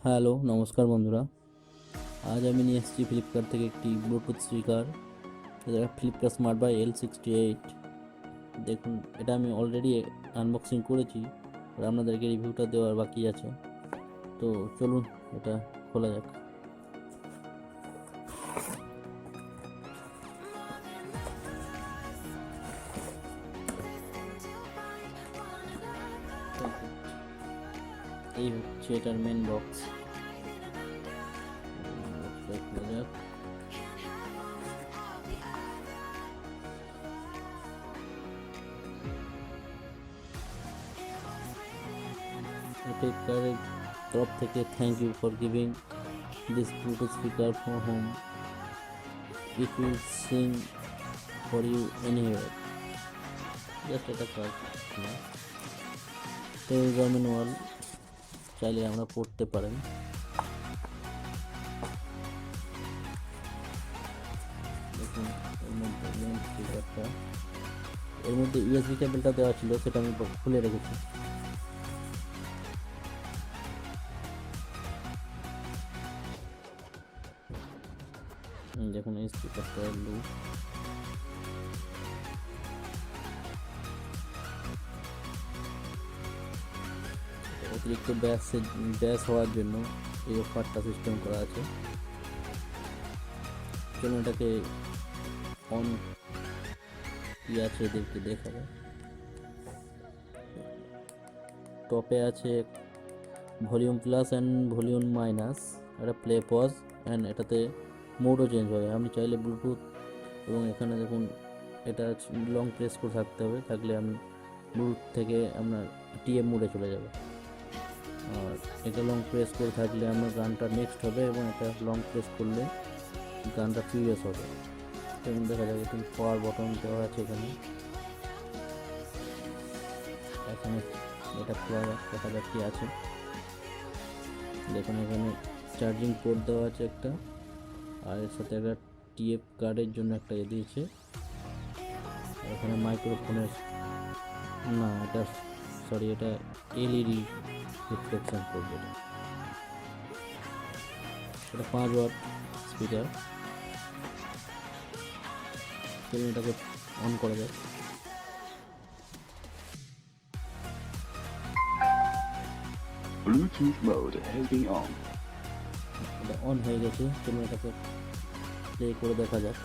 Hello নমস্কার বন্ধুরা, আজ আমি নিয়ে এসেছি ফ্লিপকার্ট থেকে একটি ব্লুটুথ স্পিকার। এটা ফ্লিপকার্ট স্মার্টবাই L68। দেখুন, এটা আমি অলরেডি আনবক্সিং করেছি, আর আপনাদেরকে রিভিউটা দেওয়ার বাকি আছে। তো চলুন এটা খোলা যাক। এই হচ্ছে এটার মেন বক্স। খোলা যাক। ফ্লিপকার্টের তরফ থেকে thank you for giving this Bluetooth speaker for home. It will sing for you anyway. Just এটা কাজ না, তো ম্যানুয়াল চাইলে আমরা পড়তে পারেন। দেখুন, এর মধ্যে ইউএসবি কেবলটা দেওয়া ছিল, সেটা আমি খুলে রেখেছি। দেখুন এই স্পিকারটা লুজ। অতিরিক্ত ব্যাস হওয়ার জন্য এই অফারটা সিস্টেম করা আছে। চলুন এটাকে অন কি আছে এদেরকে দেখাবো। টপে আছে volume plus and volume minus, এটা প্লে পজ, অ্যান্ড এটাতে মোডও চেঞ্জ হয়। আপনি চাইলে ব্লুটুথ, এবং এখানে দেখুন এটা লং প্রেস করে থাকতে হবে, থাকলে আমি ব্লুটুথ থেকে আপনার টিএম মোডে চলে যাবে। আর এটা লং প্রেস করে থাকলে আপনার গানটা নেক্সট হবে, এবং এটা লং প্রেস করলে গানটা ফিউরিয়াস হবে। যেমন দেখা যাবে তুমি পাওয়ার বটন দেওয়া আছে এখানে। এখানে এটা খোলা দেখা যাক কি আছে। দেখুন এখানে চার্জিং পোর্ট দেওয়া আছে একটা, আর এর সাথে একটা টিএফ কার্ডের জন্য একটা দিয়েছে। এখানে মাইক্রোফোনের না, এটা সরি, এটা এলইডি রিফ্লেকশন করবে। এটা 5 ওয়াট স্পিকার। চলুন এটাকে অন করা যায়। Bluetooth mode has been on. এটা অন হয়ে গেছে। চলুন এটাকে প্লে করে দেখা যাক।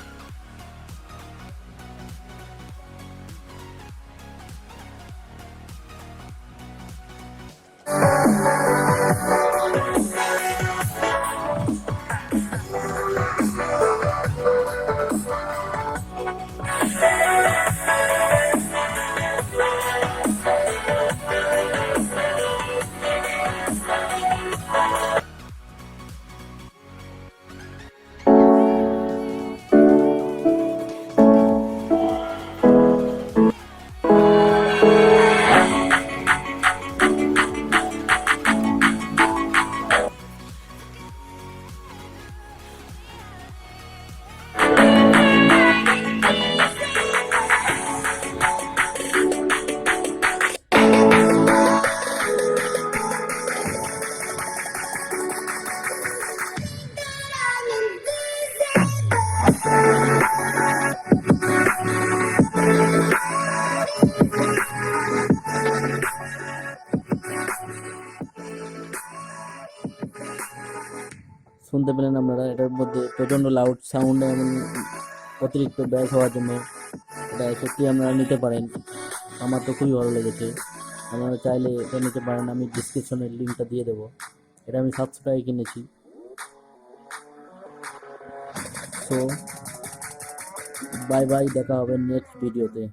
শুনতে পেলেন আপনারা, এটার মধ্যে প্রচণ্ড লাউড সাউন্ড এবং অতিরিক্ত ব্যাস হওয়ার জন্য এটা সত্যি আপনারা নিতে পারেন। আমার তো খুবই ভালো লেগেছে। আপনারা চাইলে এটা নিতে পারেন, আমি ডিসক্রিপশনের লিঙ্কটা দিয়ে দেবো। এটা আমি 700 টাকায় কিনেছি। সো বাই বাই, দেখা হবে নেক্সট ভিডিওতে।